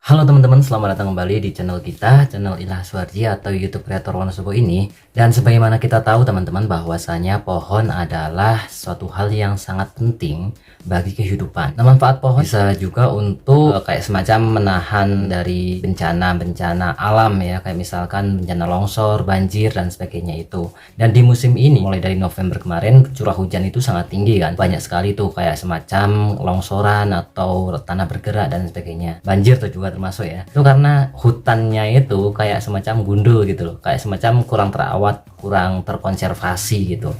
Halo teman-teman, selamat datang kembali di channel kita, channel Ilham Suwarji atau YouTube Kreator Wonosobo ini. Dan sebagaimana kita tahu teman-teman bahwasanya pohon adalah suatu hal yang sangat penting bagi kehidupan. Nah, manfaat pohon bisa juga untuk kayak semacam menahan dari bencana-bencana alam ya, kayak misalkan bencana longsor, banjir dan sebagainya itu. Dan di musim ini mulai dari November kemarin curah hujan itu sangat tinggi kan. Banyak sekali tuh kayak semacam longsoran atau tanah bergerak dan sebagainya. Banjir tuh juga termasuk ya, itu karena hutannya itu kayak semacam gundul gitu loh, kayak semacam kurang terawat, kurang terkonservasi gitu.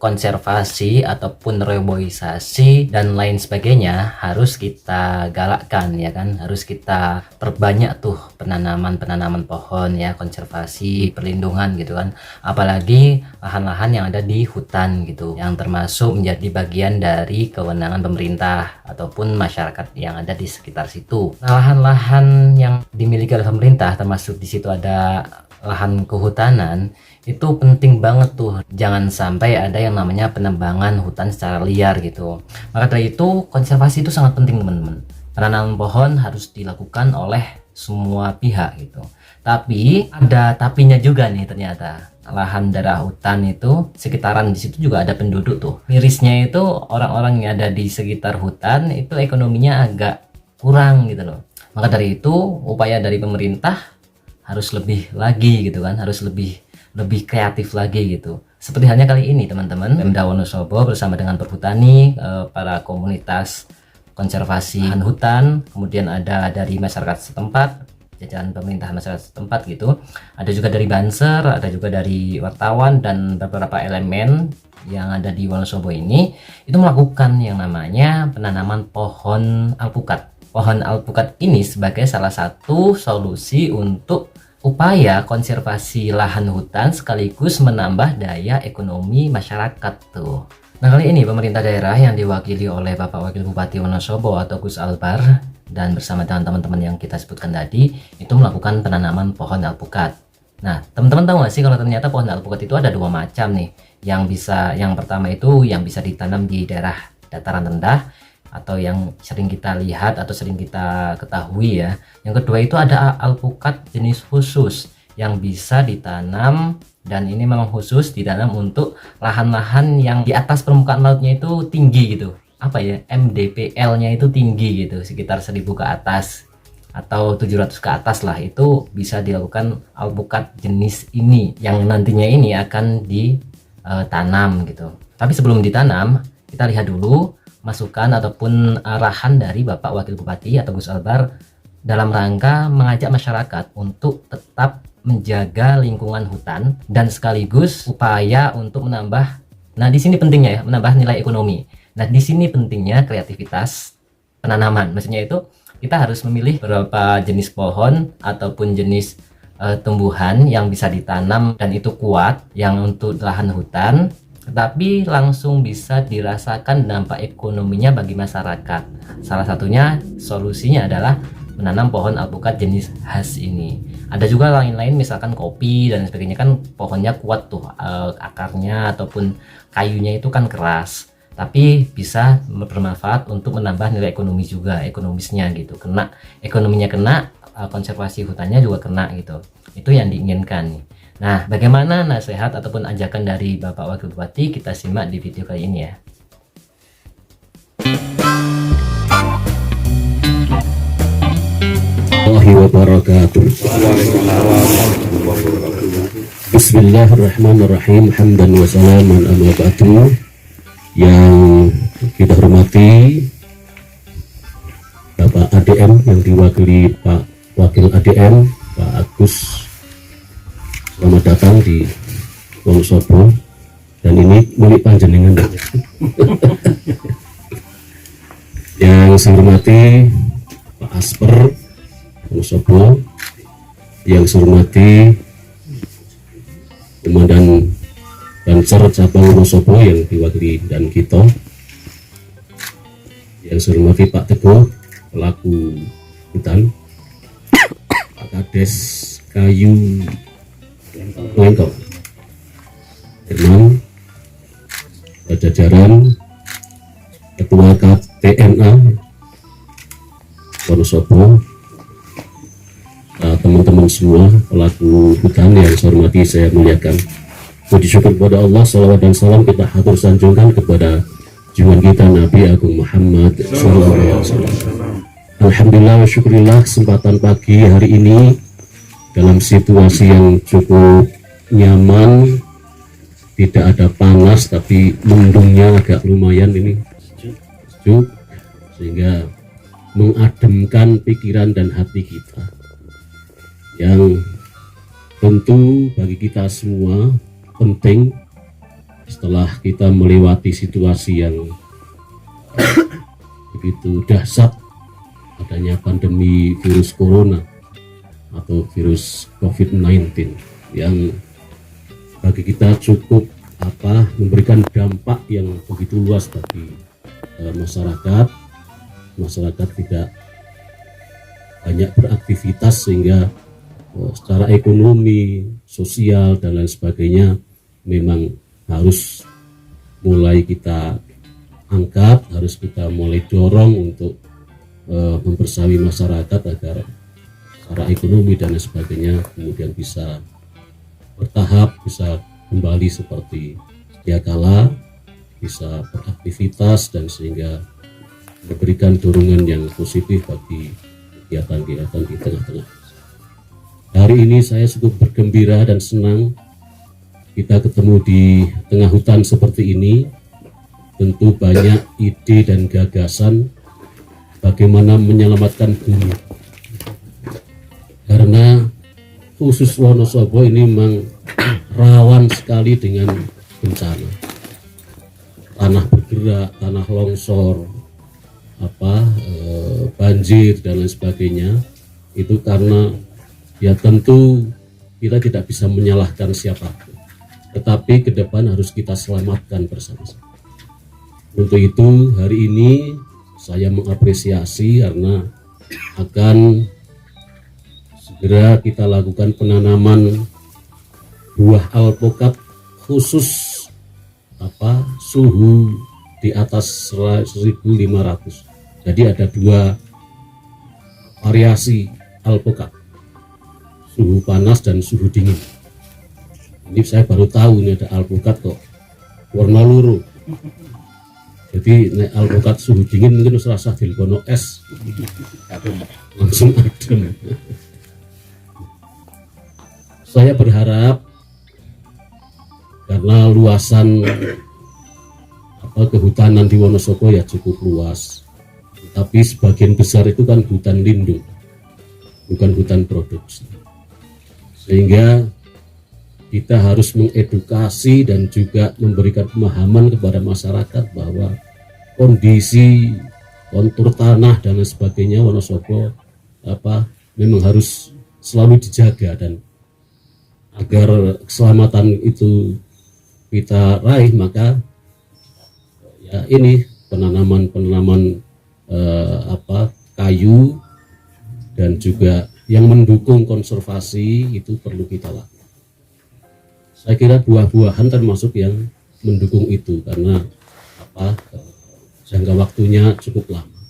Konservasi ataupun reboisasi dan lain sebagainya harus kita galakkan ya kan, harus kita perbanyak tuh penanaman pohon ya, konservasi, perlindungan gitu kan, apalagi lahan-lahan yang ada di hutan gitu, yang termasuk menjadi bagian dari kewenangan pemerintah ataupun masyarakat yang ada di sekitar situ. Nah, lahan-lahan yang dimiliki oleh pemerintah, termasuk di situ ada lahan kehutanan, itu penting banget tuh, jangan sampai ada yang namanya penebangan hutan secara liar gitu. Maka dari itu konservasi itu sangat penting teman-teman. Penanaman pohon harus dilakukan oleh semua pihak gitu. Tapi ada tapinya juga nih, ternyata lahan daerah hutan itu sekitaran di situ juga ada penduduk tuh. Mirisnya itu orang-orang yang ada di sekitar hutan itu ekonominya agak kurang gitu loh. Maka dari itu upaya dari pemerintah harus lebih lagi gitu kan, harus lebih kreatif lagi gitu. Seperti halnya kali ini teman-teman, Pemda Wonosobo bersama dengan Perhutani, para komunitas konservasi lahan hutan, kemudian ada dari masyarakat setempat, jajaran pemerintah masyarakat setempat gitu, ada juga dari Banser, ada juga dari wartawan dan beberapa elemen yang ada di Wonosobo ini, itu melakukan yang namanya penanaman pohon alpukat. Pohon alpukat ini sebagai salah satu solusi untuk upaya konservasi lahan hutan sekaligus menambah daya ekonomi masyarakat tuh. Nah, kali ini pemerintah daerah yang diwakili oleh Bapak Wakil Bupati Wonosobo atau Gus Albar dan bersama dengan teman-teman yang kita sebutkan tadi itu melakukan penanaman pohon alpukat. Nah, teman-teman tahu nggak sih kalau ternyata pohon alpukat itu ada dua macam nih. Yang pertama itu yang bisa ditanam di daerah dataran rendah atau yang sering kita lihat atau sering kita ketahui ya. Yang kedua itu ada alpukat jenis khusus yang bisa ditanam, dan ini memang khusus ditanam untuk lahan-lahan yang di atas permukaan lautnya itu tinggi gitu. Apa ya, MDPL-nya itu tinggi gitu, sekitar 1000 ke atas atau 700 ke atas lah, itu bisa dilakukan alpukat jenis ini yang nantinya ini akan ditanam gitu. Tapi sebelum ditanam, kita lihat dulu masukan ataupun arahan dari Bapak Wakil Bupati atau Gus Albar dalam rangka mengajak masyarakat untuk tetap menjaga lingkungan hutan dan sekaligus upaya untuk menambah, nah di sini pentingnya ya, menambah nilai ekonomi. Nah di sini pentingnya kreativitas penanaman. Maksudnya itu kita harus memilih beberapa jenis pohon ataupun jenis tumbuhan yang bisa ditanam dan itu kuat, yang untuk lahan hutan tetapi langsung bisa dirasakan dampak ekonominya bagi masyarakat. Salah satunya solusinya adalah menanam pohon alpukat jenis khas ini. Ada juga lain-lain, misalkan kopi dan sebagainya, kan pohonnya kuat tuh, akarnya ataupun kayunya itu kan keras, tapi bisa bermanfaat untuk menambah nilai ekonomi juga, ekonomisnya gitu. Kena ekonominya, kena konservasi hutannya juga kena gitu. Itu yang diinginkan nih. Nah, bagaimana nasihat ataupun ajakan dari Bapak Wakil Bupati, kita simak di video kali ini ya. Bismillahirrahmanirrahim. Hamdan wa salaman ala ba'du. Yang kita hormati Bapak ADM yang diwakili Pak Wakil ADM Pak Agus, selamat datang di Wonosobo, dan ini milik panjenengan. Yang saya hormati Pak Asper Wonosobo, yang saya hormati Komandan Banser Cabang Wonosobo yang diwakili dan kita, yang saya hormati Pak Teguh pelaku hutan, Pak Kades Kayu Lengkong, Herman, jajaran Ketua KTNA Wonosobo, teman-teman semua pelaku hutan yang saya hormati, saya muliakan. Puji syukur kepada Allah, salawat dan salam kita hatur sanjungkan kepada junjungan kita Nabi Agung Muhammad SAW. Alhamdulillah wa syukurillah, kesempatan pagi hari ini dalam situasi yang cukup nyaman, tidak ada panas tapi mendungnya agak lumayan ini sejuk, sehingga mengademkan pikiran dan hati kita, yang tentu bagi kita semua penting setelah kita melewati situasi yang begitu dahsyat, adanya pandemi virus corona atau virus COVID-19 yang bagi kita cukup memberikan dampak yang begitu luas bagi masyarakat tidak banyak beraktivitas, sehingga secara ekonomi, sosial dan lain sebagainya memang harus mulai kita angkat, harus kita mulai dorong untuk mempersawi masyarakat agar secara ekonomi dan lain sebagainya kemudian bisa bertahap, bisa kembali seperti sedia kala, bisa beraktivitas dan sehingga memberikan dorongan yang positif bagi kegiatan-kegiatan di tengah-tengah. Hari ini saya cukup bergembira dan senang kita ketemu di tengah hutan seperti ini. Tentu banyak ide dan gagasan bagaimana menyelamatkan bumi, karena khusus Wonosobo ini memang rawan sekali dengan bencana, tanah bergerak, tanah longsor, banjir dan lain sebagainya. Itu karena ya tentu kita tidak bisa menyalahkan siapapun, tetapi ke depan harus kita selamatkan bersama-sama. Untuk itu hari ini saya mengapresiasi karena akan segera kita lakukan penanaman buah alpukat khusus suhu di atas 1500. Jadi ada dua variasi alpukat, suhu panas dan suhu dingin. Ini saya baru tahu ini ada alpukat kok warna luru. Jadi alpukat suhu dingin mungkin serasa dilkono es, langsung adem. Saya berharap karena luasan kehutanan di Wonosobo ya cukup luas, tapi sebagian besar itu kan hutan lindung, bukan hutan produksi, sehingga kita harus mengedukasi dan juga memberikan pemahaman kepada masyarakat bahwa kondisi kontur tanah dan lain sebagainya Wonosobo memang harus selalu dijaga, dan agar keselamatan itu kita raih, maka ya ini penanaman kayu dan juga yang mendukung konservasi itu perlu kita lakukan. Saya kira buah-buahan termasuk yang mendukung itu, karena jangka waktunya cukup lama.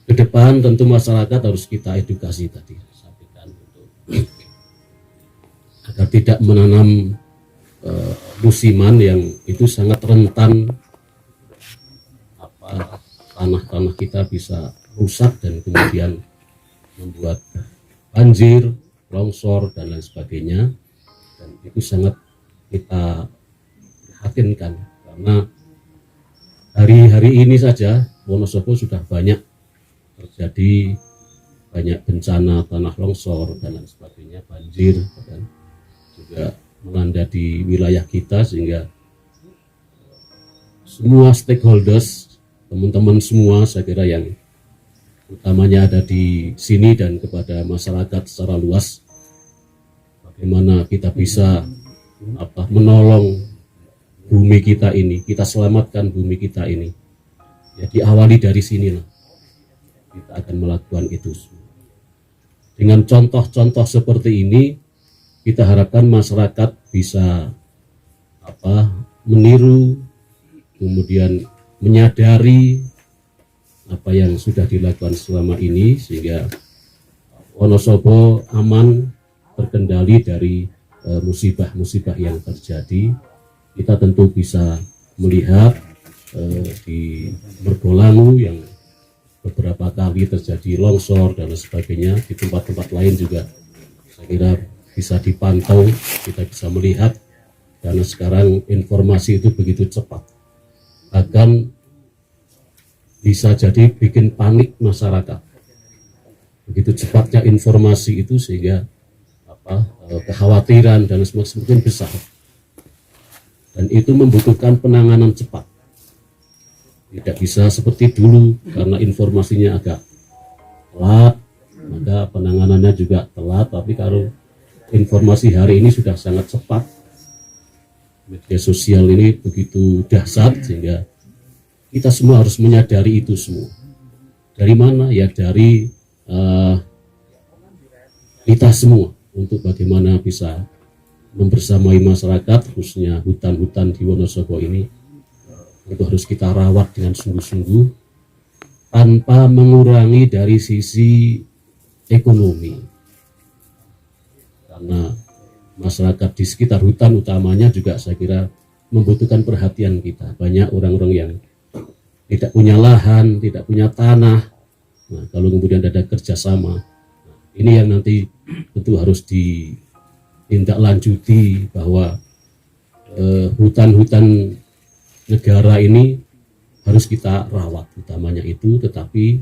Ke depan tentu masyarakat harus kita edukasi tadi sampaikan untuk agar tidak menanam musiman yang itu sangat rentan tanah-tanah kita bisa rusak dan kemudian membuat banjir, longsor dan lain sebagainya. Dan itu sangat kita prihatinkan, karena hari-hari ini saja Wonosobo sudah banyak terjadi banyak bencana tanah longsor dan lain sebagainya, banjir dan juga melanda di wilayah kita, sehingga semua stakeholders, teman-teman semua saya kira yang utamanya ada di sini dan kepada masyarakat secara luas, bagaimana kita bisa menolong bumi kita ini, kita selamatkan bumi kita ini. Ya, diawali dari sinilah kita akan melakukan itu. Dengan contoh-contoh seperti ini, kita harapkan masyarakat bisa meniru, kemudian menyadari apa yang sudah dilakukan selama ini, sehingga Wonosobo aman, terkendali dari musibah-musibah yang terjadi. Kita tentu bisa melihat di Mergolangu yang beberapa kali terjadi longsor dan sebagainya. Di tempat-tempat lain juga saya kira bisa dipantau, kita bisa melihat, karena sekarang informasi itu begitu cepat, bahkan bisa jadi bikin panik masyarakat. Begitu cepatnya informasi itu sehingga kekhawatiran dan semakin besar, dan itu membutuhkan penanganan cepat. Tidak bisa seperti dulu karena informasinya agak telat, maka penanganannya juga telat. Tapi kalau informasi hari ini sudah sangat cepat, media sosial ini begitu dahsyat sehingga kita semua harus menyadari itu semua. Dari mana? Ya dari kita semua, untuk bagaimana bisa membersamai masyarakat, khususnya hutan-hutan di Wonosobo ini, itu harus kita rawat dengan sungguh-sungguh tanpa mengurangi dari sisi ekonomi, karena masyarakat di sekitar hutan utamanya juga saya kira membutuhkan perhatian kita. Banyak orang-orang yang tidak punya lahan, tidak punya tanah. Nah, kalau kemudian ada kerjasama, ini yang nanti tentu harus ditindaklanjuti, bahwa hutan-hutan negara ini harus kita rawat utamanya itu. Tetapi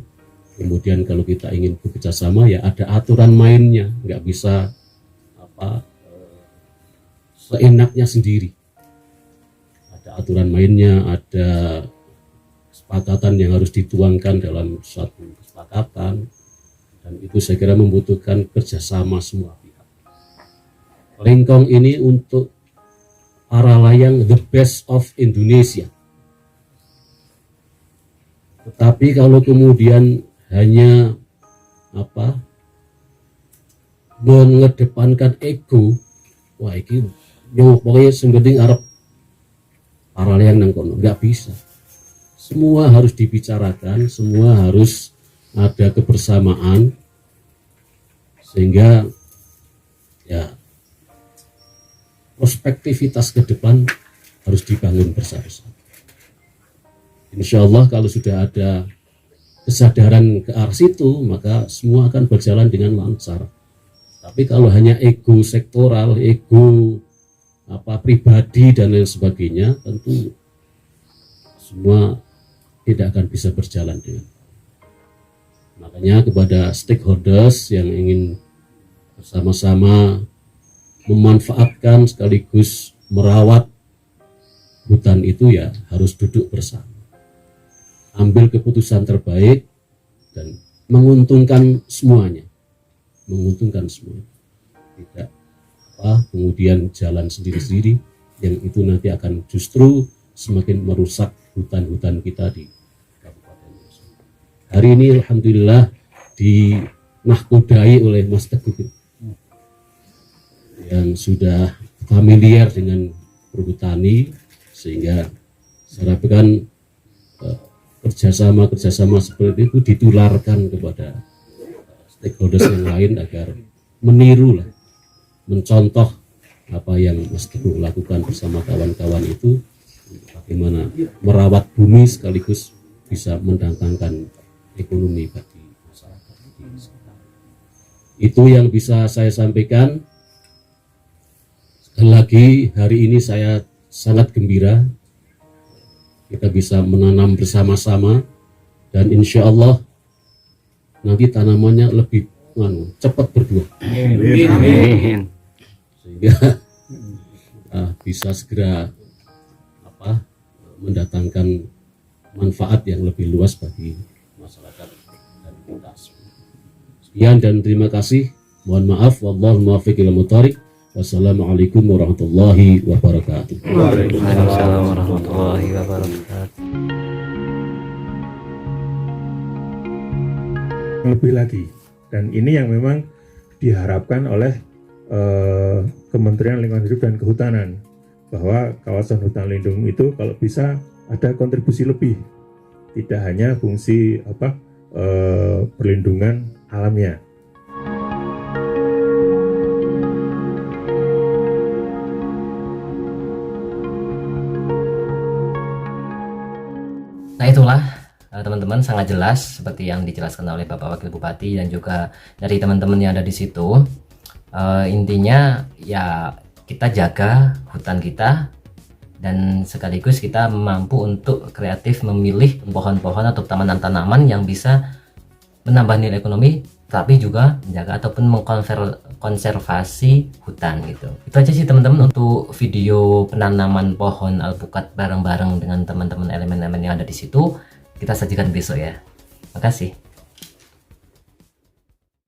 kemudian kalau kita ingin bekerjasama, ya ada aturan mainnya, nggak bisa seenaknya sendiri. Ada aturan mainnya, ada kesepakatan yang harus dituangkan dalam suatu kesepakatan, dan itu saya kira membutuhkan kerjasama semua pihak. Lengkong ini untuk para layang the best of Indonesia. Tetapi kalau kemudian hanya mengedepankan ego, wah ini pokoknya sembeding Arab para layang nang kono, nggak bisa. Semua harus dibicarakan, semua harus ada kebersamaan, sehingga ya prospektivitas ke depan harus dibangun bersama-sama. Insya Allah kalau sudah ada kesadaran ke arah situ, maka semua akan berjalan dengan lancar. Tapi kalau hanya ego sektoral, ego pribadi dan lain sebagainya, tentu semua tidak akan bisa berjalan dengan. Makanya kepada stakeholders yang ingin bersama-sama memanfaatkan sekaligus merawat hutan itu, ya harus duduk bersama, ambil keputusan terbaik dan menguntungkan semuanya, tidak kemudian jalan sendiri-sendiri, yang itu nanti akan justru semakin merusak hutan-hutan kita di Kabupaten Wonosobo. Hari ini alhamdulillah dinahkodai oleh Mas Teguh yang sudah familiar dengan perhutani, sehingga saya harapkan kerjasama seperti itu ditularkan kepada stakeholders yang lain agar meniru lah, mencontoh apa yang Mas Teguh lakukan bersama kawan-kawan itu, bagaimana merawat bumi sekaligus bisa mendatangkan ekonomi bagi masyarakat. Itu yang bisa saya sampaikan. Sekali lagi hari ini saya sangat gembira kita bisa menanam bersama-sama, dan insya Allah nanti tanamannya lebih cepat berbuah. Amin. Sehingga bisa segera mendatangkan manfaat yang lebih luas bagi masyarakat dan kita semua. Sekian dan terima kasih. Mohon maaf. Wallahu muwaffiq ila muthariq. Wassalamualaikum warahmatullahi wabarakatuh. Waalaikumsalam warahmatullahi wabarakatuh. Lebih lagi, dan ini yang memang diharapkan oleh Kementerian Lingkungan Hidup dan Kehutanan, bahwa kawasan hutan lindung itu kalau bisa ada kontribusi lebih, tidak hanya fungsi perlindungan alamnya. Nah itulah teman-teman, sangat jelas seperti yang dijelaskan oleh Bapak Wakil Bupati dan juga dari teman-teman yang ada di situ. Intinya ya kita jaga hutan kita dan sekaligus kita mampu untuk kreatif memilih pohon-pohon atau tanaman-tanaman yang bisa menambah nilai ekonomi tapi juga menjaga ataupun mengkonservasi hutan gitu. Itu aja sih teman-teman untuk video penanaman pohon alpukat bareng-bareng dengan teman-teman elemen-elemen yang ada di situ. Kita sajikan besok ya. Makasih.